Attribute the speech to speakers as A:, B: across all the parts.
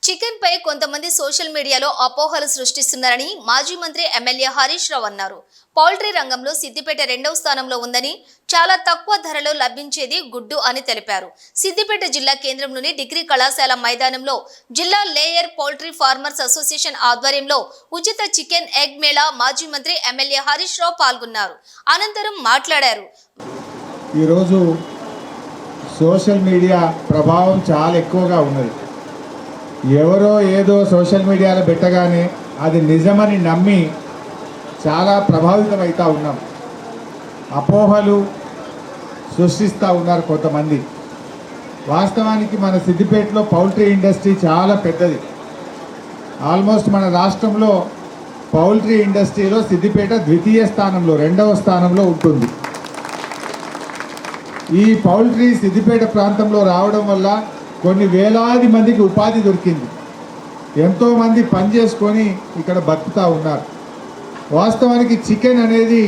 A: Chicken పై కొంతమంది social మీడియాలో అపోహలు సృష్టిస్తున్నారని మాజీ మంత్రి ఎమ్మెల్యే హరీష్ రావు అన్నారు. పౌల్ట్రీ రంగంలో సిద్దిపేట 2వ స్థానంలో ఉందని, చాలా తక్కువ ధరలో లభించేది గుడ్డు అని తెలిపారు. సిద్దిపేట జిల్లా కేంద్రంలోని డిగ్రీ కళాశాల మైదానంలో జిల్లా లేయర్ పౌల్ట్రీ ఫార్మర్స్ అసోసియేషన్ ఆధ్వర్యంలో ఉచిత చికెన్ ఎగ్ మేళా మాజీ మంత్రి ఎమ్మెల్యే హరీష్ రావు పాల్గొన్నారు. అనంతరం మాట్లాడారు.
B: ఈరోజు సోషల్ మీడియా ప్రభావం చాలా ఎక్కువగా ఉన్నది. ఎవరో ఏదో సోషల్ మీడియాలో పెట్టగానే అది నిజమని నమ్మి చాలా ప్రభావితం అవుతూ ఉన్నాం. అపోహలు సృష్టిస్తూ ఉన్నారు కొంతమంది. వాస్తవానికి మన సిద్దిపేటలో పౌల్ట్రీ ఇండస్ట్రీ చాలా పెద్దది. ఆల్మోస్ట్ మన రాష్ట్రంలో పౌల్ట్రీ ఇండస్ట్రీలో సిద్దిపేట ద్వితీయ స్థానంలో 2వ స్థానంలో ఉంటుంది. ఈ పౌల్ట్రీ సిద్దిపేట ప్రాంతంలో రావడం వల్ల కొన్ని వేలాది మందికి ఉపాధి దొరికింది. ఎంతోమంది పని చేసుకొని ఇక్కడ బతుకుతూ ఉన్నారు. వాస్తవానికి చికెన్ అనేది,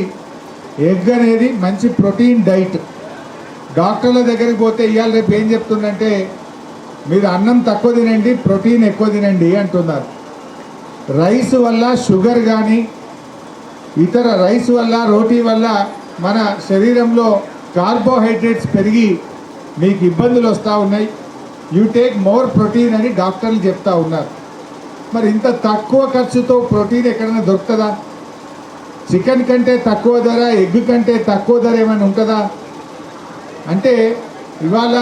B: ఎగ్ అనేది మంచి ప్రోటీన్ డైట్. డాక్టర్ల దగ్గరికి పోతే ఇవాళ రేపు ఏం చెప్తుందంటే, మీరు అన్నం తక్కువ తినండి, ప్రోటీన్ ఎక్కువ తినండి అంటున్నారు. రైస్ వల్ల షుగర్ కానీ ఇతర రైస్ వల్ల, రోటీ వల్ల మన శరీరంలో కార్బోహైడ్రేట్స్ పెరిగి మీకు ఇబ్బందులు వస్తూ ఉన్నాయి. యూ టేక్ మోర్ ప్రోటీన్ అని డాక్టర్లు చెప్తా ఉన్నారు. మరి ఇంత తక్కువ ఖర్చుతో ప్రోటీన్ ఎక్కడైనా దొరుకుతుందా? చికెన్ కంటే తక్కువ ధర, ఎగ్ కంటే తక్కువ ధర ఏమైనా ఉంటుందా? అంటే ఇవాళ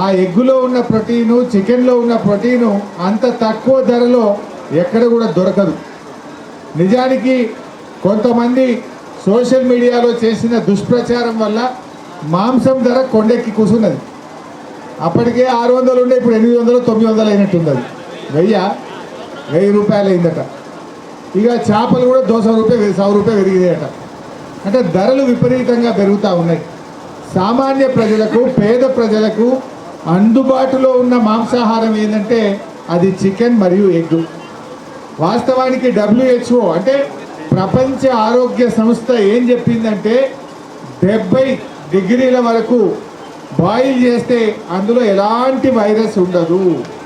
B: ఆ ఎగ్గులో ఉన్న ప్రోటీను, చికెన్లో ఉన్న ప్రోటీను అంత తక్కువ ధరలో ఎక్కడ కూడా దొరకదు. నిజానికి కొంతమంది సోషల్ మీడియాలో చేసిన దుష్ప్రచారం వల్ల మాంసం ధర కొండెక్కి కూర్చున్నది. అప్పటికే 600 ఉండే ఇప్పుడు 800, 900 అయినట్టుంది. అది 1000 రూపాయలు అయిందట. ఇక చేపలు కూడా 200 రూపాయలు, 100 రూపాయలు పెరిగినాయట. అంటే ధరలు విపరీతంగా పెరుగుతూ ఉన్నాయి. సామాన్య ప్రజలకు, పేద ప్రజలకు అందుబాటులో ఉన్న మాంసాహారం ఏంటంటే అది చికెన్ మరియు ఎగ్. వాస్తవానికి WHO అంటే ప్రపంచ ఆరోగ్య సంస్థ ఏం చెప్పిందంటే 70 డిగ్రీల వరకు బాయిల్ చేస్తే అందులో ఎలాంటి వైరస్ ఉండదు.